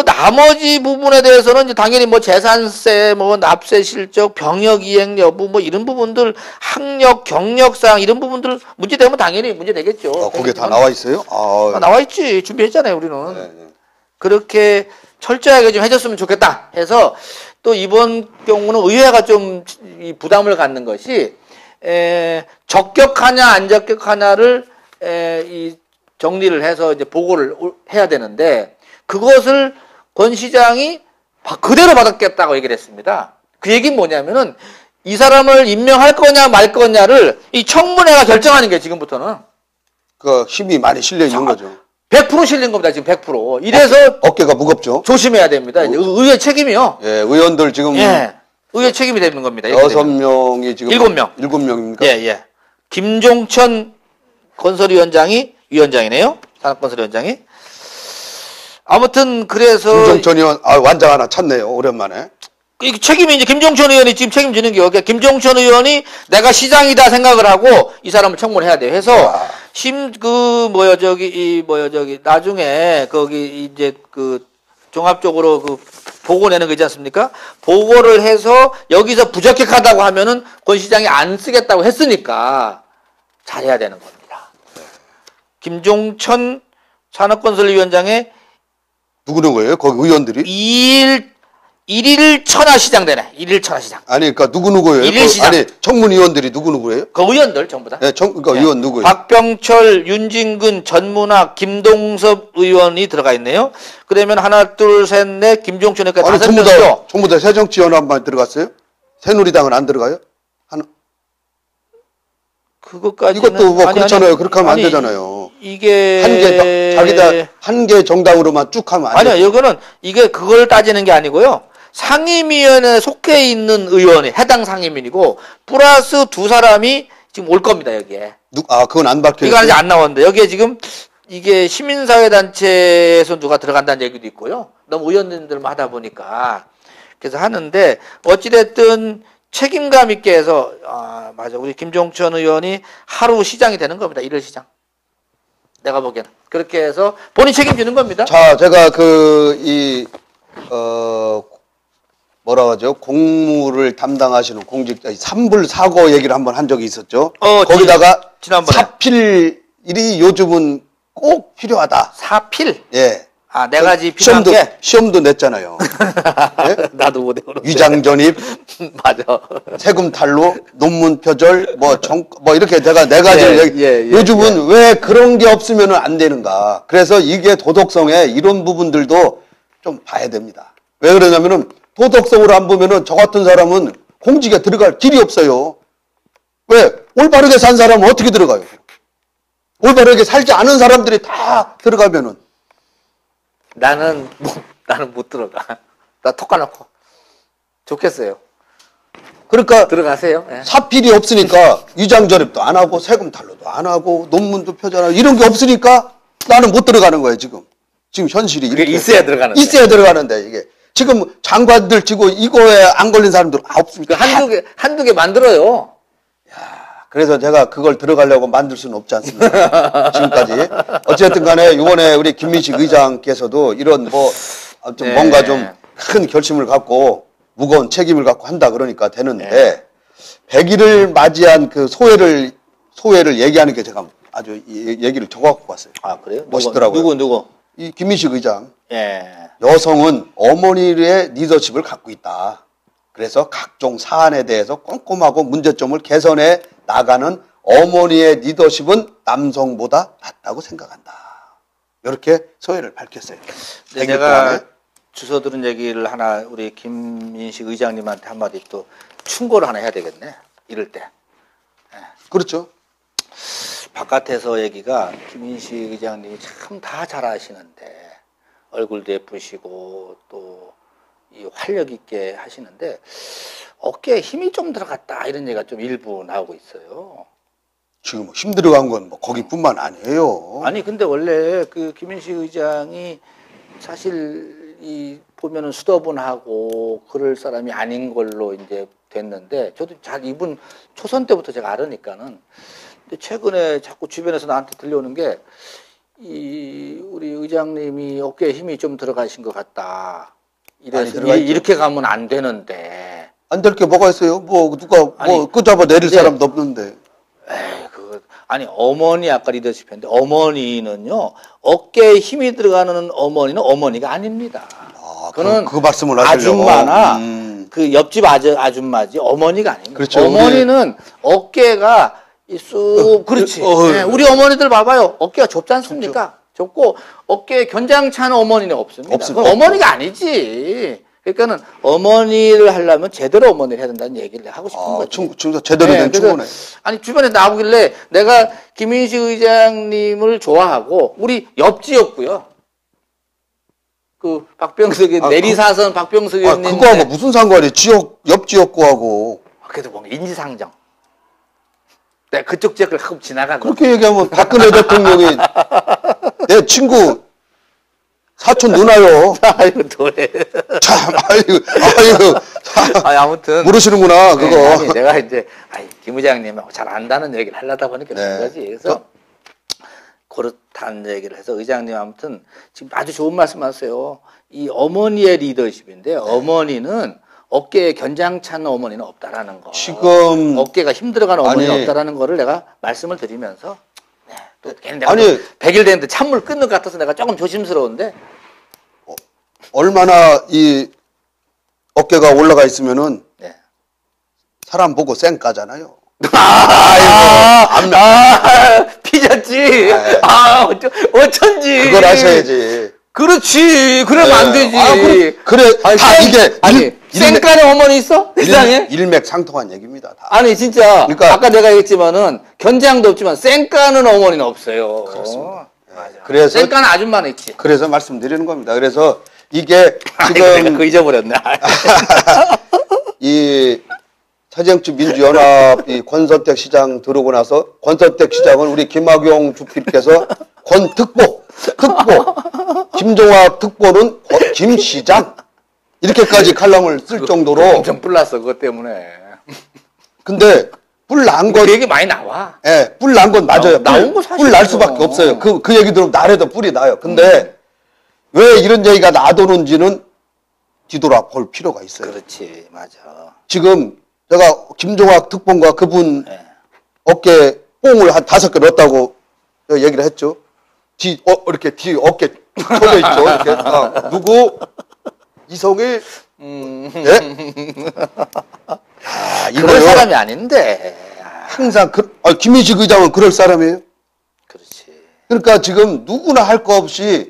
나머지 부분에 대해서는 이제 당연히 재산세, 납세 실적, 병역 이행 여부, 이런 부분들, 학력, 경력상, 이런 부분들 문제되면 당연히 문제되겠죠. 거기에 다 나와 있어요? 나와 있지. 준비했잖아요, 우리는. 네. 그렇게 철저하게 좀 해줬으면 좋겠다 해서, 또 이번 경우는 의회가 좀 부담을 갖는 것이, 적격하냐, 안 적격하냐를, 정리를 해서 이제 보고를 해야 되는데, 그것을 권 시장이 그대로 받았겠다고 얘기를 했습니다. 그 얘기는 뭐냐면은, 이 사람을 임명할 거냐 말 거냐를 이 청문회가 결정하는 게 지금부터는. 힘이 많이 실려 있는 거죠. 100% 실린 겁니다, 지금 100%. 이래서. 어깨가 무겁죠. 조심해야 됩니다. 이제 의회 책임이요. 예, 의원들 지금. 예. 의회 책임이 되는 겁니다. 6명이 지금. 7명. 7명입니까? 예. 김종천 건설위원장이 위원장이네요. 산업건설위원장이. 아무튼 그래서 김종천 의원 완장 하나 찾네요. 오랜만에. 이 책임이 이제 김종천 의원이 지금 책임지는 게 그러니까 김종천 의원이 내가 시장이다 생각을 하고 이 사람을 청문해야 돼요. 해서 나중에 거기 이제 종합적으로 보고 내는 거 있지 않습니까? 보고를 해서 여기서 부적격하다고 하면은 권 시장이 안 쓰겠다고 했으니까 잘해야 되는 겁니다. 김종천 산업건설위원장의 누구는 거예요? 거기 의원들이? 1일 천하시장 되네. 1일 천하시장. 아니, 그러니까 누구예요? 1일 시장. 청문위원들이 누구예요? 그 의원들 전부 다. 네, 의원 누구예요? 박병철, 윤진근, 전문학, 김동섭 의원이 들어가 있네요. 그러면 하나, 둘, 셋, 넷, 김종천에까지 5명이죠. 전부 다 새정치연합만 들어갔어요? 새누리당은 안 들어가요? 그것까지는. 이것도 그렇잖아요. 그렇게 하면 안 되잖아요. 이게. 한 개 정당으로만 쭉 하면 안 돼요. 아니요, 이거는, 그걸 따지는 게 아니고요. 상임위원회에 속해 있는 의원이 해당 상임위원이고 플러스 2사람이 지금 올 겁니다 여기에. 그건 안 밝혀졌어요. 이거 아직 안 나왔는데 여기에 지금 이게 시민사회단체에서 누가 들어간다는 얘기도 있고요. 너무 의원님들만 하다 보니까 그래서 하는데 어찌됐든 책임감 있게 해서 맞아 우리 김종천 의원이 하루 시장이 되는 겁니다. 일일 시장. 내가 보기에는 그렇게 해서 본인 책임지는 겁니다. 자, 제가 뭐라 하죠? 공무를 담당하시는 공직자 삼불사고 얘기를 한번 한 적이 있었죠. 거기다가 지난번에 사필이 요즘은 꼭 필요하다. 사필? 예. 네 가지 필요한 게 시험도 냈잖아요. 예? 나도 못 해보는데. 위장 전입, 맞아. 세금 탈루, 논문 표절, 뭐 이렇게 제가 네 가지를 요즘은 왜 그런 게 없으면 안 되는가. 그래서 이게 도덕성에 이런 부분들도 좀 봐야 됩니다. 왜 그러냐면은 도덕성으로 안 보면은 저 같은 사람은 공직에 들어갈 길이 없어요. 왜? 올바르게 산 사람은 어떻게 들어가요? 올바르게 살지 않은 사람들이 다 들어가면은. 나는 못 들어가. 나 톡 까놓고. 좋겠어요. 그러니까 들어가세요. 예. 사필이 없으니까 위장 전입도 안 하고 세금 탈루도 안 하고 논문도 표절하고 이런 게 없으니까 나는 못 들어가는 거예요, 지금. 지금 현실이 이렇게 있어야 들어가는데. 있어야 들어가는데 이게. 지금 장관들 치고 이거에 안 걸린 사람들 없습니다. 한두 개 만들어요. 그래서 제가 그걸 들어가려고 만들 수는 없지 않습니까? 지금까지. 어쨌든 간에 이번에 우리 김민식 의장께서도 이런 좀 뭔가 좀 큰 결심을 갖고 무거운 책임을 갖고 한다 그러니까 되는데 100일을 맞이한 그 소회를 얘기하는 게 제가 아주 얘기를 적어갖고 왔어요. 그래요? 멋있더라고요. 누구? 이 김민식 의장. 예. 여성은 어머니의 리더십을 갖고 있다. 그래서 각종 사안에 대해서 꼼꼼하고 문제점을 개선해 나가는 어머니의 리더십은 남성보다 낫다고 생각한다. 이렇게 소회를 밝혔어요. 내가 주워 들은 얘기를 하나 우리 김민식 의장님한테 한마디 또 충고를 하나 해야 되겠네. 이럴 때. 그렇죠. 바깥에서 얘기가 김민식 의장님이 참 다 잘하시는데 얼굴도 예쁘시고 또 이 활력 있게 하시는데 어깨에 힘이 좀 들어갔다 이런 얘기가 좀 일부 나오고 있어요. 지금 힘 들어간 건 거기뿐만 아니에요. 아니 근데 원래 그 김민식 의장이 사실 보면은 수더분하고 그럴 사람이 아닌 걸로 이제 됐는데 저도 잘 이분 초선 때부터 제가 알으니까는 근데 최근에 자꾸 주변에서 나한테 들려오는 게 우리 의장님이 어깨에 힘이 좀 들어가신 것 같다. 이래서 이렇게 가면 안 되는데. 안 될 게 뭐가 있어요? 누가 끄잡아 내릴 사람도 없는데. 아니 어머니 아까 리더십 했는데 어머니는요 어깨에 힘이 들어가는 어머니는 어머니가 아닙니다. 그거는 그 말씀을 하시려고. 아줌마나 그 옆집 아줌마지 어머니가 아닙니다. 그렇죠. 어머니는 어깨가 쑥 그렇지. 네, 우리 어머니들 봐봐요. 어깨가 좁지 않습니까? 좁고 어깨에 견장찬 어머니는 없습니다. 그건 어머니가 아니지. 그러니까는 어머니를 하려면 제대로 어머니를 해야 된다는 얘기를 하고 싶은 거죠. 제대로 된 충고네. 아니 주변에 나오길래 내가 김민식 의장님을 좋아하고 우리 옆지였고요. 그 박병석이 내리사선 박병석 의원님. 그거하고 무슨 상관이 옆 지역구하고. 그래도 뭔가 인지상정. 내가 그쪽 지역을 가끔 지나가고. 그렇게 얘기하면 박근혜 대통령이 내 친구 사촌 누나요. 아이고 도래. 참 아무튼 모르시는구나 그거. 아니 내가 이제 김 의장님하고 잘 안다는 얘기를 하려다 보니까 그런 거지. 그래서 그렇다는 얘기를 해서 의장님 아무튼 지금 아주 좋은 말씀하세요. 이 어머니의 리더십인데 어머니는 어깨에 견장찬 어머니는 없다라는 거. 지금 어깨가 힘들어가는 어머니는 없다라는 거를 내가 말씀을 드리면서 또 내가 100일 됐는데 찬물 끊는 것 같아서 내가 조금 조심스러운데 얼마나 이 어깨가 올라가 있으면은 사람 보고 쌩까잖아요. 피졌지. 어쩐지. 그걸 하셔야지. 그렇지. 그러면 안 되지. 그래. 다 이게 쌩까는 어머니 있어? 세상에? 일맥상통한 얘기입니다. 다. 아니 진짜 그러니까 아까 내가 얘기했지만은 견장도 없지만 쌩까는 어머니는 없어요. 그렇습니다. 맞아. 그래서 쌩까는 아줌마는 있지. 그래서 말씀드리는 겁니다. 그래서 이게 내가 지금 그 잊어버렸네. 이 새정치민주연합 이 권선택 시장 들어오고 나서 권선택 시장은 우리 김학용 주필께서 권특보, 김종학 특보는 김시장 이렇게까지 칼럼을 쓸 정도로 엄청 뿔났어 그것 때문에. 근데 뿔 난 건 그 얘기 많이 나와. 예, 뿔 난 건 맞아요. 나온 거 사실이에요. 뿔 날 수밖에 없어요. 그 얘기 들으면 나래도 뿔이 나요. 근데 왜 이런 얘기가 나도는지는 뒤돌아 볼 필요가 있어요. 그렇지, 맞아. 지금 제가 김종학 특보가 그분 네. 어깨에 뽕을 한 5개 넣었다고 얘기를 했죠. 이렇게 뒤 어깨 쳐져 있죠. 이렇게. 누구? 이성일? 예? 그럴 사람이 아닌데. 항상 김인식 의장은 그럴 사람이에요. 그렇지. 그러니까 지금 누구나 할 거 없이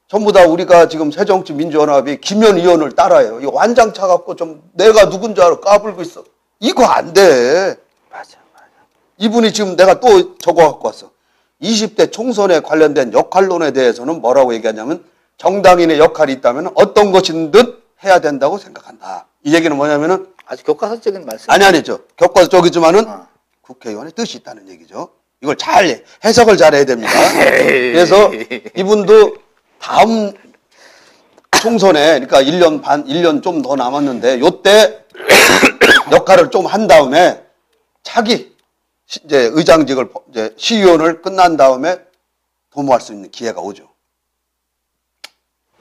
전부 다 우리가 지금 새정치민주연합이 김현 의원을 따라요. 이거 완장 차갖고 좀 내가 누군지 알아 까불고 있어. 이거 안 돼. 맞아. 이분이 지금 내가 또 적어갖고 왔어. 20대 총선에 관련된 역할론에 대해서는 뭐라고 얘기하냐면 정당인의 역할이 있다면 어떤 것이든 해야 된다고 생각한다. 이 얘기는 뭐냐면은 아주 교과서적인 말씀. 아니죠. 교과서적이지만은 국회의원의 뜻이 있다는 얘기죠. 이걸 잘 해석을 잘해야 됩니다. 그래서 이분도 다음 총선에 그러니까 1년 반, 1년 좀 더 남았는데 요때 역할을 좀 한 다음에 차기 이제 의장직을 이제 시의원을 끝난 다음에 도모할 수 있는 기회가 오죠.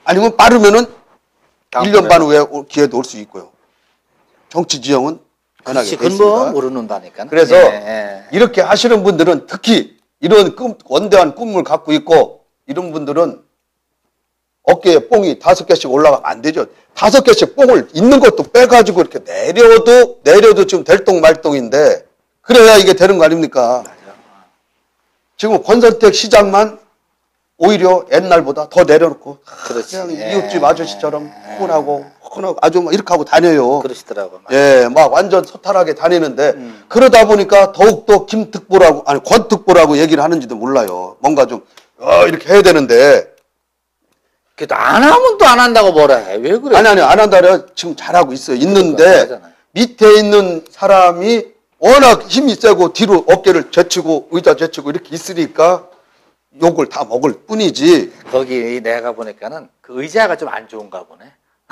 아니면 빠르면은 1년 반 후에 기회도 올 수 있고요. 정치 지형은 변하게 돼 있습니다. 그건 뭐 모르는다니까. 그래서 예. 이렇게 하시는 분들은 특히 이런 원대한 꿈을 갖고 있고 이런 분들은 어깨에 뽕이 5개씩 올라가면 안 되죠. 5개씩 뽕을 있는 것도 빼가지고 이렇게 내려도 지금 될똥말똥인데 그래야 이게 되는 거 아닙니까? 맞아. 지금 권선택 시장만 오히려 옛날보다 더 내려놓고 그렇지. 그냥 이웃집 아저씨처럼 훈훈하고 아주 막 이렇게 하고 다녀요. 그러시더라고. 예, 막 완전 소탈하게 다니는데 그러다 보니까 더욱더 김특보라고 아니 권특보라고 얘기를 하는지도 몰라요. 뭔가 좀 이렇게 해야 되는데 그래도 안 하면 또 안 한다고 뭐라 해. 왜 그래? 아니 안 한다려 지금 잘하고 있어요. 있는데 그러니까, 밑에 있는 사람이 워낙 힘이 세고 뒤로 어깨를 제치고 의자 제치고 이렇게 있으니까 욕을 다 먹을 뿐이지. 거기 내가 보니까는 그 의자가 좀 안 좋은가 보네.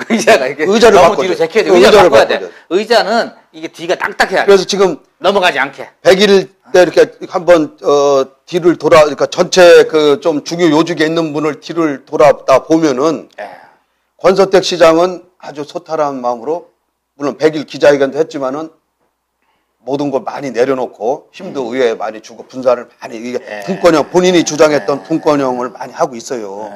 의자가 이게 의자를 너무 바꿔줘. 뒤로 제껴져. 의자를 의자를 바꿔야 돼. 바꿔줘. 의자는 이게 뒤가 딱딱해야 돼. 그래서 지금 넘어가지 않게. 100일 때 이렇게 한번 뒤를 그러니까 전체 그 좀 중요 요직에 있는 분을 뒤를 돌아다 보면은 예. 권선택 시장은 아주 소탈한 마음으로 물론 100일 기자회견도 했지만은 모든 걸 많이 내려놓고 힘도 의회에 많이 주고 분산을 많이 이게 분권형 본인이 주장했던 분권형을 많이 하고 있어요.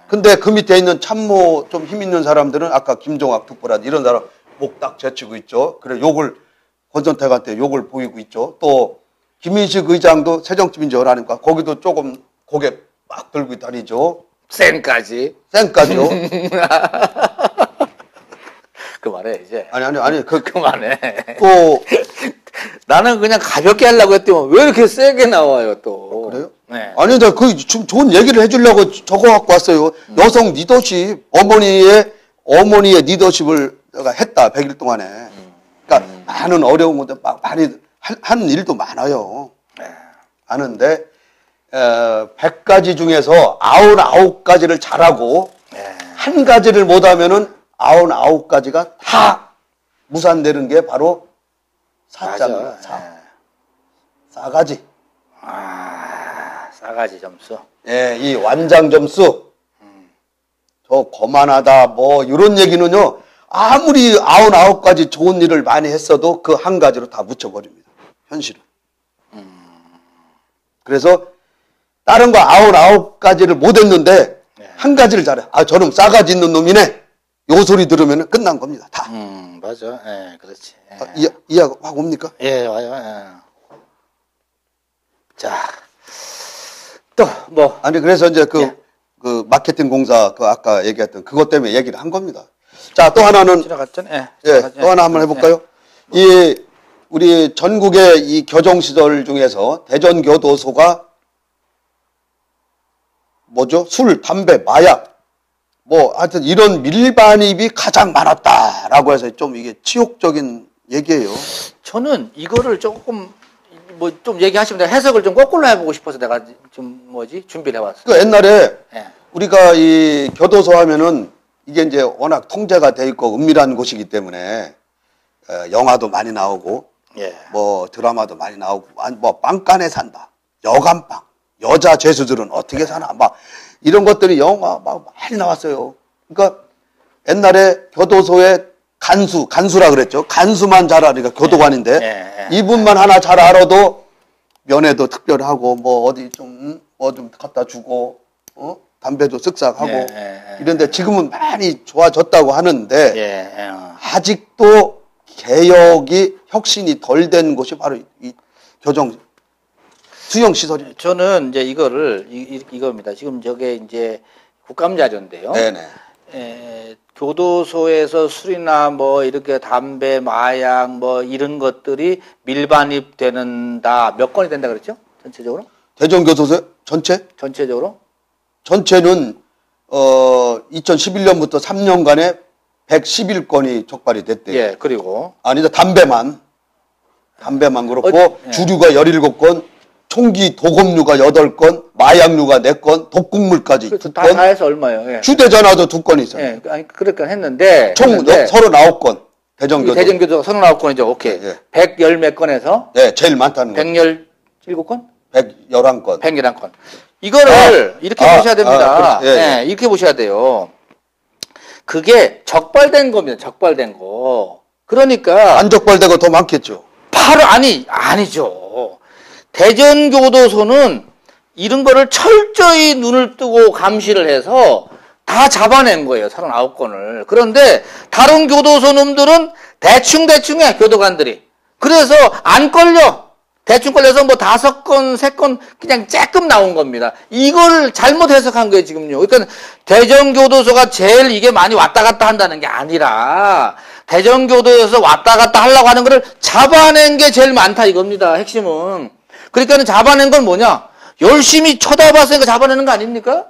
근데 그 밑에 있는 참모 좀 힘 있는 사람들은 아까 김종학 특보란 이런 사람 목 딱 제치고 있죠. 그래 욕을 권선택한테 욕을 보이고 있죠. 또 김인식 의장도 새정치민주연합이니까 거기도 조금 고개 막 들고 다니죠. 쌩까지요. 그만해 이제. 아니 그만해. 또 나는 그냥 가볍게 하려고 했더니 왜 이렇게 세게 나와요 또. 그래요? 네. 아니 나 그 좀 좋은 얘기를 해주려고 적어 갖고 왔어요. 여성 리더십 어머니의 리더십을 내가 했다 100일 동안에. 그러니까 많은 어려운 것도 막 많이 한 일도 많아요. 하는데 100가지 중에서 99가지를 잘하고 한 가지를 못하면은 99가지가 다 무산되는 게 바로 사자입니다. 싸가지. 싸가지 점수. 예, 이 완장 점수. 저 거만하다 뭐 이런 얘기는요. 아무리 99가지 좋은 일을 많이 했어도 그 한 가지로 다 묻혀버립니다. 현실은. 그래서 다른 거 99가지를 못했는데 한 가지를 잘해. 저놈 싸가지 있는 놈이네. 요 소리 들으면 끝난 겁니다. 다. 맞아. 예, 그렇지. 이해가 확 옵니까? 예, 와요. 예. 자, 또 뭐. 아니 그래서 이제 그 마케팅 공사 그 아까 얘기했던 그것 때문에 얘기를 한 겁니다. 자, 또 하나는 지나갔잖아요. 또 하나 한번 해볼까요? 우리 전국의 이 교정시설 중에서 대전교도소가 뭐죠? 술, 담배, 마약 뭐 하여튼 이런 밀반입이 가장 많았다라고 해서 좀 이게 치욕적인 얘기예요. 저는 이거를 조금 뭐 좀 얘기하시면 내가 해석을 좀 거꾸로 해보고 싶어서 내가 좀 준비를 해왔어요. 그 옛날에 예. 우리가 이 교도소 하면은 이게 이제 워낙 통제가 돼 있고 은밀한 곳이기 때문에 영화도 많이 나오고 예. 뭐 드라마도 많이 나오고 뭐 빵간에 산다, 여간빵, 여자 죄수들은 어떻게 사나 막 이런 것들이 영화 막 많이 나왔어요. 그러니까 옛날에 교도소에 간수라 그랬죠. 간수만 잘 알으니까 교도관인데 이분만 하나 잘 알아도 면회도 특별하고 뭐 어디 좀 갖다 주고 담배도 쓱싹 하고 이런데 지금은 많이 좋아졌다고 하는데 아직도 개혁이 혁신이 덜 된 곳이 바로 이 교정 수용 시설이. 저는 이제 이겁니다. 지금 저게 이제 국감자료인데요. 네네. 교도소에서 술이나 뭐 이렇게 담배, 마약 뭐 이런 것들이 밀반입되는다. 몇 건이 된다 그랬죠? 전체적으로? 대전교도소 전체? 전체적으로? 전체는 2011년부터 3년간에 111건이 적발이 됐대요. 예, 그리고 아니다 담배만 그렇고 주류가 17건, 총기 도검류가 8건, 마약류가 4건, 독극물까지 2건. 다 해서 얼마예요? 예. 휴대전화도 2건 있어요. 예, 아니 그러니까 했는데 총 39건. 대전교도. 대전교도가 39건이죠. 오케이. 예. 110 몇 건에서 네, 제일 많다는 거죠. 117건? 111건. 111건. 이거를 이렇게 보셔야 됩니다. 그렇지. 예, 예. 네, 이렇게 보셔야 돼요. 그게 적발된 겁니다. 적발된 거. 그러니까 안 적발되고 더 많겠죠. 아니죠. 대전교도소는 이런 거를 철저히 눈을 뜨고 감시를 해서 다 잡아낸 거예요. 39건을. 그런데 다른 교도소 놈들은 대충해, 교도관들이. 그래서 안 걸려. 대충 걸려서 뭐 5건, 3건 그냥 쬐끔 나온 겁니다. 이걸 잘못 해석한 거예요, 지금요. 그러니까 대전교도소가 제일 이게 많이 왔다 갔다 한다는 게 아니라 대전교도소에서 왔다 갔다 하려고 하는 거를 잡아낸 게 제일 많다 이겁니다, 핵심은. 그러니까는 잡아낸 건 뭐냐? 열심히 쳐다봤으니까 잡아내는 거 아닙니까?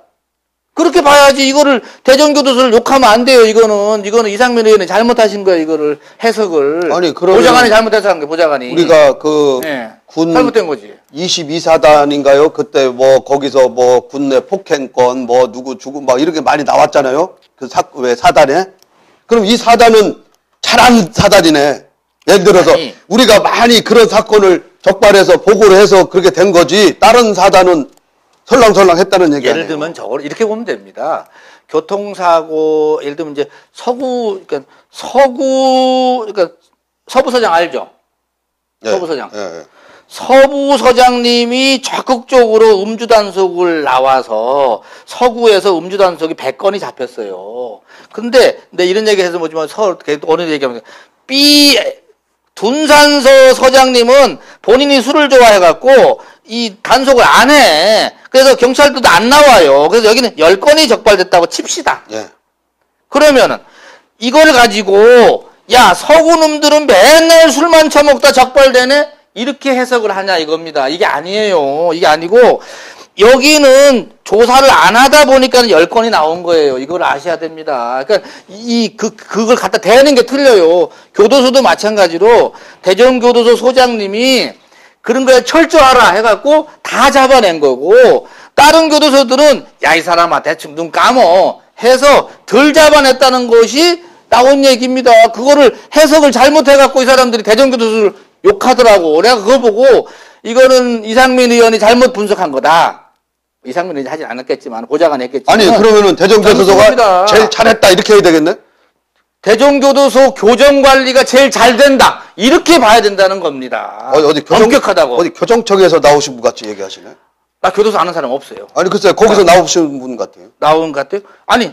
그렇게 봐야지. 이거를 대전교도소를 욕하면 안 돼요. 이거는 이상민 의원이 잘못하신 거예요. 이거를 해석을. 아니 그러면 보좌관이 잘못해서 한 거예요. 보좌관이. 우리가 군 잘못된 거지. 22사단인가요? 그때 뭐 거기서 뭐 군내 폭행건 뭐 누구 죽고 막 이렇게 많이 나왔잖아요. 그 사단에. 그럼 이 사단은 잘한 사단이네. 예를 들어서 우리가 많이 그런 사건을 적발해서 보고를 해서 그렇게 된 거지. 다른 사단은 설랑설랑 했다는 얘기 아니에요. 예를 들면 저걸 이렇게 보면 됩니다. 교통사고, 예를 들면 이제 그러니까 서부서장 알죠? 네, 서부서장. 네. 서부서장님이 적극적으로 음주단속을 나와서 서구에서 음주단속이 100건이 잡혔어요. 근데 이런 얘기 해서 뭐지만 어느 얘기하면 둔산서 서장님은 본인이 술을 좋아해갖고 이 단속을 안 해. 그래서 경찰들도 안 나와요. 그래서 여기는 10건이 적발됐다고 칩시다. 예. 그러면은 이걸 가지고 야 서구놈들은 맨날 술만 처먹다 적발되네? 이렇게 해석을 하냐 이겁니다. 이게 아니에요. 이게 아니고 여기는 조사를 안 하다 보니까 10건이 나온 거예요. 이걸 아셔야 됩니다. 그러니까 그걸 갖다 대는 게 틀려요. 교도소도 마찬가지로 대전교도소 소장님이 그런 거에 철저하라 해갖고 다 잡아낸 거고, 다른 교도소들은 야 이 사람아 대충 눈 감어 해서 덜 잡아냈다는 것이 나온 얘기입니다. 그거를 해석을 잘못해갖고 이 사람들이 대전교도소를 욕하더라고. 내가 그거 보고 이거는 이상민 의원이 잘못 분석한 거다. 이상민 의원이 하진 않았겠지만 보좌관이 했겠지만. 아니 그러면은 대전교도소가 제일 잘했다 이렇게 해야 되겠네? 대전교도소 교정관리가 제일 잘 된다. 이렇게 봐야 된다는 겁니다. 어디 엄격하다고. 어디 교정청에서 나오신 분 같이 얘기하시네? 나 교도소 아는 사람 없어요. 아니 글쎄 거기서 나오신 분 같아요. 나온 것 같아요? 아니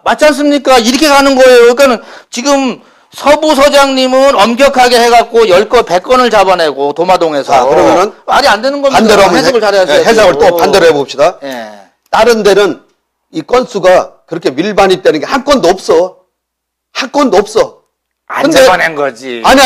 맞지 않습니까? 이렇게 가는 거예요. 그러니까는 지금 서부서장님은 엄격하게 해갖고 10건, 100건을 잡아내고 도마동에서. 그러면은 말이 안 되는 겁니다. 반대로 한번 해석을 잘해야죠. 해석을 또 반대로 해봅시다. 예. 다른 데는 이 건수가 그렇게 밀반입되는 게 한 건도 없어. 한 건도 없어. 안 잡아낸 거지. 아니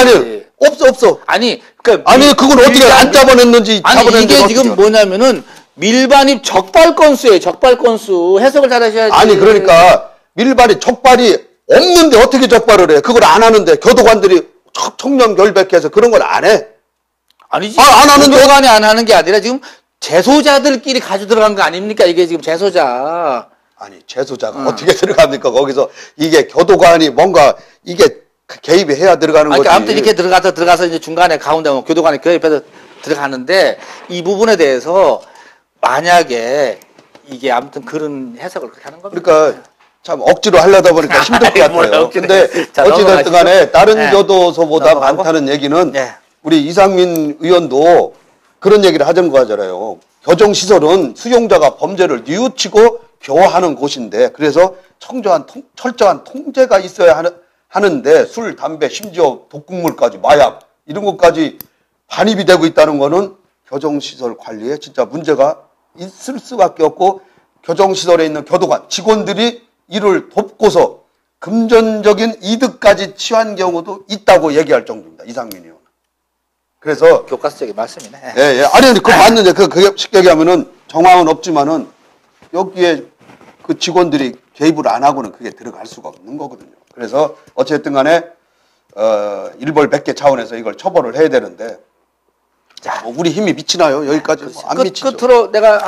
없어. 아니 그건 어떻게 안 잡아냈는지. 이게 지금 뭐냐면은 밀반입 적발 건수예요. 적발 건수. 해석을 잘 하셔야지. 아니 그러니까 밀발이 적발이 없는데 어떻게 적발을 해? 그걸 안 하는데 교도관들이 청렴 결백해서 그런 걸 안 해. 아니지. 안 하는데 교도관이 안 하는 게 아니라 지금 재소자들끼리 가지고 들어간 거 아닙니까? 이게 지금 재소자. 아니 재소자가 어떻게 들어갑니까? 거기서 이게 교도관이 뭔가 이게 개입이 해야 들어가는 거지. 아무튼 이렇게 들어가서 이제 중간에 가운데 교도관이 개입해서 들어가는데 이 부분에 대해서 만약에 이게 아무튼 그런 해석을 그렇게 하는 겁니다. 그러니까 참 억지로 하려다 보니까 힘들 것 같아요. 근데 어찌됐든 간에 다른 교도소보다 많다는 얘기는 우리 이상민 의원도 그런 얘기를 하던 거잖아요. 교정시설은 수용자가 범죄를 뉘우치고 교화하는 곳인데 그래서 철저한 통제가 있어야 하는데 술, 담배, 심지어 독극물까지 마약 이런 것까지 반입이 되고 있다는 거는 교정시설 관리에 진짜 문제가 있을 수밖에 없고 교정시설에 있는 교도관, 직원들이 이를 돕고서 금전적인 이득까지 취한 경우도 있다고 얘기할 정도입니다. 이상민 의원. 그래서 교과서적인 말씀이네. 예. 아니 그거 맞는데 그게 쉽게 얘기하면은 정황은 없지만은 여기에 그 직원들이 개입을 안 하고는 그게 들어갈 수가 없는 거거든요. 그래서 어쨌든 간에 일벌백계 차원에서 이걸 처벌을 해야 되는데 자, 뭐 우리 힘이 미치나요? 여기까지 안 미치죠. 끝으로 내가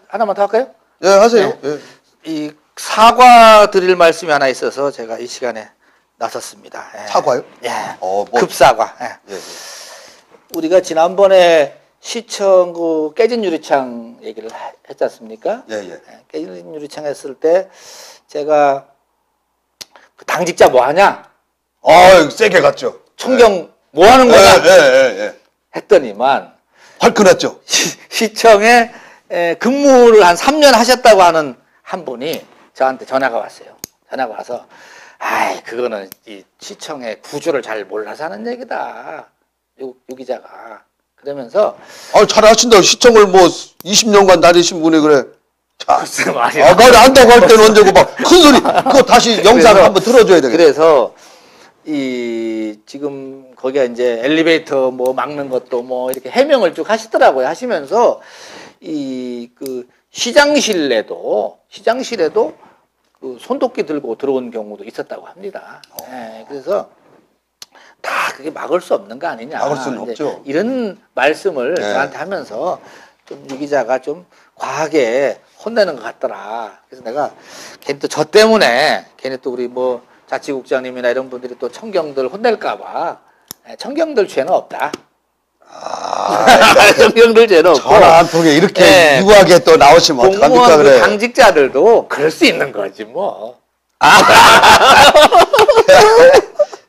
하나만 더 할까요? 예, 하세요. 네. 예. 이 사과 드릴 말씀이 하나 있어서 제가 이 시간에 나섰습니다. 예. 사과요? 예. 뭐. 급사과. 예. 예. 우리가 지난번에 시청 그 깨진 유리창 얘기를 했지 않습니까? 예. 깨진 유리창 했을 때 제가 그 당직자 뭐 하냐? 세게 갔죠. 총경 뭐 하는 거냐? 예. 했더니만 활큰했죠. 시청에 근무를 한 3년 하셨다고 하는 한 분이 저한테 전화가 왔어요. 전화가 와서 그거는 이 시청의 구조를 잘 몰라서 하는 얘기다. 요 기자가. 그러면서 잘 하신다. 시청을 뭐 20년간 다니신 분이 그래. 글쎄 말이 말이 안다고 할 때는 언제고 막 큰 소리. 그거 다시 영상을 한번 들어줘야 되겠다. 그래서 지금 거기가 이제 엘리베이터 뭐 막는 것도 뭐 이렇게 해명을 쭉 하시더라고요. 하시면서 그 시장실에도 그 손도끼 들고 들어온 경우도 있었다고 합니다. 그래서 다 그게 막을 수 없는 거 아니냐. 막을 수는 없죠. 이런 말씀을 저한테 하면서 좀 유 기자가 좀 과하게 혼내는 것 같더라. 그래서 내가 괜히 또 저 때문에 괜히 또 우리 뭐 자치국장님이나 이런 분들이 또 청경들 혼낼까봐 청경들 죄는 없다. 청경들 죄는 없고. 전화 한 통에 이렇게 유하게 또 나오시면 어떡합니까 그래. 당직자들도 그럴 수 있는 거지 뭐.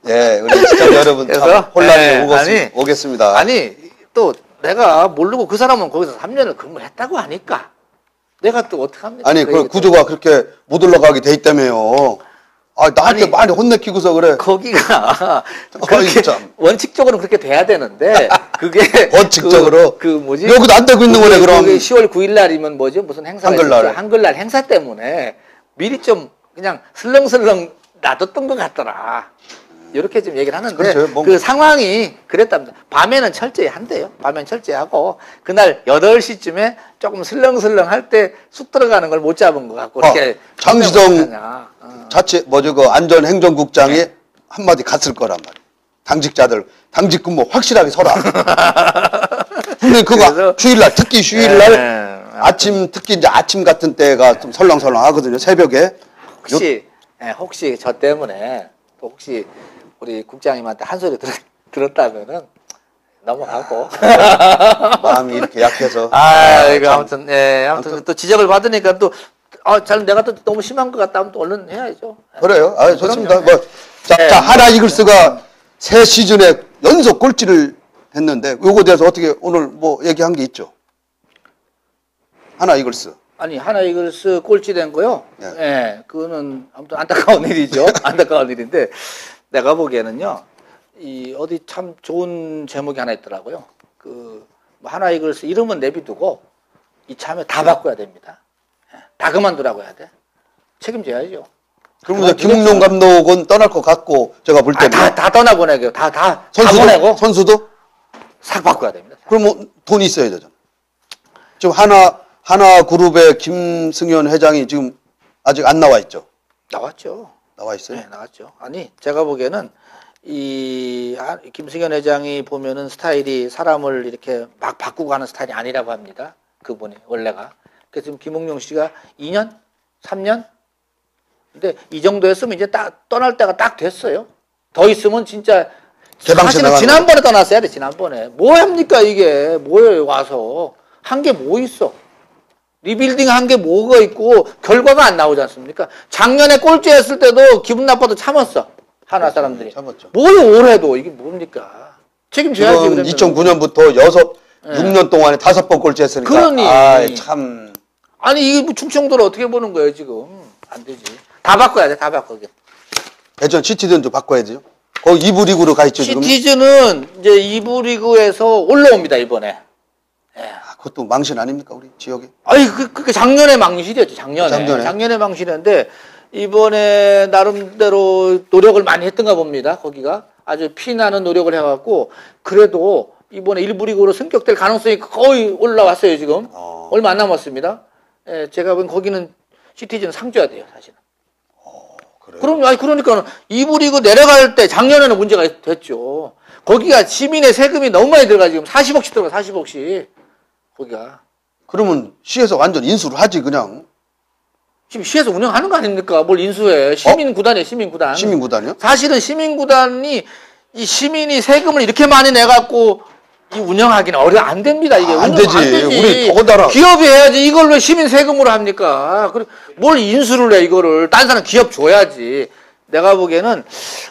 예, 우리 시청자 여러분 참 혼란이 오겠습니다. 아니 또 내가 모르고 그 사람은 거기서 3년을 근무했다고 하니까 내가 또 어떡합니까? 아니 그 구조가 그렇게 못 올라가게 돼 있다며요. 나한테 많이 혼내키고서 그래. 거기가 그렇게 원칙적으로는 그렇게 돼야 되는데 그게 원칙적으로 그 뭐지? 여기도 안 되고 있는 거네 그럼. 10월 9일 날이면 뭐죠? 무슨 행사가 있었죠? 한글날 행사 때문에 미리 좀 그냥 슬렁슬렁 놔뒀던 것 같더라. 이렇게 좀 얘기를 하는데 그렇죠. 그 상황이 그랬답니다. 밤에는 철저히 한대요. 밤에는 철저히 하고 그날 8시쯤에 조금 슬렁슬렁 할 때 쑥 들어가는 걸 못 잡은 것 같고 이렇게 장시성 그 안전행정국장이 한마디 갔을 거란 말이에요. 당직자들 당직 근무 확실하게 서라. 근데 그거 주일날 특히 휴일날 아침 특히 이제 아침 같은 때가 좀 설렁설렁 하거든요. 새벽에 혹시 저 때문에 또 혹시 우리 국장님한테 한 소리 들었다면은 넘어가고 마음이 이렇게 약해서 이거 아무튼 또 지적을 받으니까 또 내가 또 너무 심한 것 같다면 또 얼른 해야죠. 그래요. 좋습니다. 자 하나 이글스가 새 시즌에 연속 꼴찌를 했는데 요거에 대해서 어떻게 오늘 뭐 얘기한 게 있죠? 하나 이글스. 하나 이글스 꼴찌 된 거요? 그거는 아무튼 안타까운 일이죠. 안타까운 일인데 내가 보기에는요. 어디 참 좋은 제목이 하나 있더라고요. 하나 이글스 이름은 내비두고 이참에 다 바꿔야 됩니다. 다 그만두라고 해야 돼. 책임져야죠. 그럼 김웅룡 감독은 떠날 것 같고 제가 볼 때는 다 떠나보내게요. 다 보내고 선수도 싹 바꿔야 됩니다. 그럼 돈이 있어야 되잖아. 지금 하나 그룹의 김승현 회장이 지금 아직 안 나와 있죠. 나왔죠. 나와 있어요? 네, 나왔죠. 아니, 제가 보기에는 김승현 회장이 보면은 스타일이 사람을 이렇게 막 바꾸고 하는 스타일이 아니라고 합니다. 그분이 원래가. 그래서 지금 김웅룡 씨가 2년? 3년? 근데 이 정도 했으면 이제 딱 떠날 때가 딱 됐어요. 더 있으면 진짜 사실은 지난번에 떠났어야 돼. 지난번에 뭐 합니까 이게. 뭐예요 와서. 한 게 뭐 있어. 리빌딩 한 게 뭐가 있고 결과가 안 나오지 않습니까? 작년에 꼴찌 했을 때도 기분 나빠도 참았어. 하나 사람들이. 참았죠. 뭘 올해도 이게 뭡니까? 책임져야지. 지금 2009년부터 6년 동안에 5번 꼴찌 했으니까. 그러니. 아, 참. 아니 이게 뭐 충청도를 어떻게 보는 거예요 지금. 안 되지. 다 바꿔야 돼. 다 바꿔. 대전 시티즌도 바꿔야죠. 거기 2부 리그로 가 있죠 지금. 시티즌은 이제 2부 리그에서 올라옵니다 이번에. 예. 아, 그것도 망신 아닙니까 우리 지역에? 아니 그 작년에 망신이었죠. 작년에 망신이었는데 이번에 나름대로 노력을 많이 했던가 봅니다. 거기가 아주 피나는 노력을 해갖고 그래도 이번에 1부 리그로 승격될 가능성이 거의 올라왔어요 지금. 얼마 안 남았습니다. 예, 제가 보기엔 거기는 시티즌 상줘야 돼요 사실은. 그래요? 그럼 아니 그러니까 2부 리그 내려갈 때 작년에는 문제가 됐죠. 거기가 시민의 세금이 너무 많이 들어가 지금 40억씩 들어가 40억씩 거기가. 그러면 시에서 완전 인수를 하지 그냥. 지금 시에서 운영하는 거 아닙니까? 뭘 인수해. 시민구단이에요, 시민구단. 시민구단이요? 사실은 시민구단이, 이 시민이 세금을 이렇게 많이 내갖고, 이 운영하기는 안 됩니다, 이게. 안 되지. 우리 더더더라. 기업이 해야지. 이걸 왜 시민 세금으로 합니까? 뭘 인수를 해, 이거를. 딴 사람 기업 줘야지. 내가 보기에는,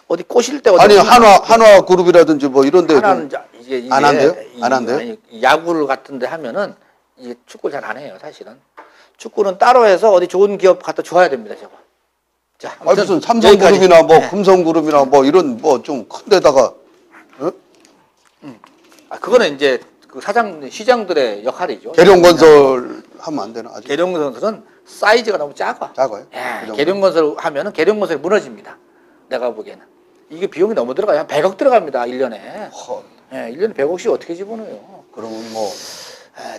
어디 꼬실 때 아니, 한화 그룹이라든지 뭐 이런 데. 하나는 이게 안 한대요? 안 한대요? 아니, 야구를 같은 데 하면은, 이게 축구를 잘 안 해요, 사실은. 축구는 따로 해서 어디 좋은 기업 갖다 줘야 됩니다, 저거. 자, 아니, 무슨 삼성그룹이나 뭐 금성그룹이나 뭐 이런 뭐 좀 큰 데다가, 어? 그거는 이제 그 시장들의 역할이죠. 계룡건설 하면 안 되나? 아직? 계룡건설은 사이즈가 너무 작아. 작아요? 예, 계룡건설 하면은 계룡건설이 무너집니다. 내가 보기에는. 이게 비용이 너무 들어가요. 한 100억 들어갑니다, 1년에. 예, 1년에 100억씩 어떻게 집어넣어요? 그러면 뭐.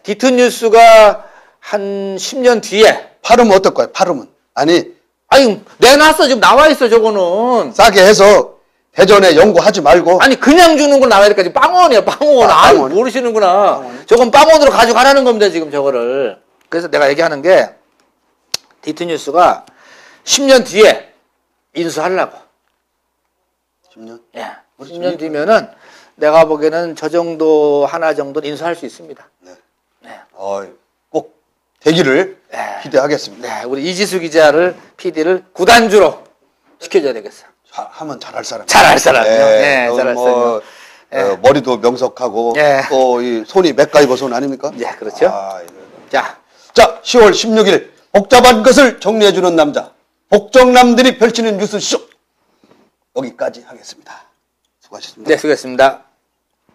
디튼 뉴스가 한 10년 뒤에. 팔으면 어떨까요? 팔으면. 아니, 내놨어. 지금 나와 있어, 저거는. 싸게 해서 대전에 연구하지 말고. 아니, 그냥 주는 건 나와야 될까? 지금 빵원이야, 빵원. 빵원. 모르시는구나. 빵원. 저건 빵원으로 가져가라는 겁니다, 지금 저거를. 그래서 내가 얘기하는 게, 디트 뉴스가 10년 뒤에 인수하려고. 10년? 예. 10년 뒤면은 내가 보기에는 저 정도, 하나 정도는 인수할 수 있습니다. 네. 네. 꼭 되기를 네. 기대하겠습니다. 네. 우리 이지수 기자를, PD를 구단주로 시켜줘야 되겠어. 하면 잘할 사람. 잘할 사람이요. 네, 잘할 뭐, 사람. 머리도 명석하고 네. 또 이 손이 맥가이버 손 아닙니까? 네, 그렇죠. 자, 10월 16일 복잡한 것을 정리해주는 남자 복정남들이 펼치는 뉴스쇼 여기까지 하겠습니다. 수고하셨습니다. 네, 수고했습니다.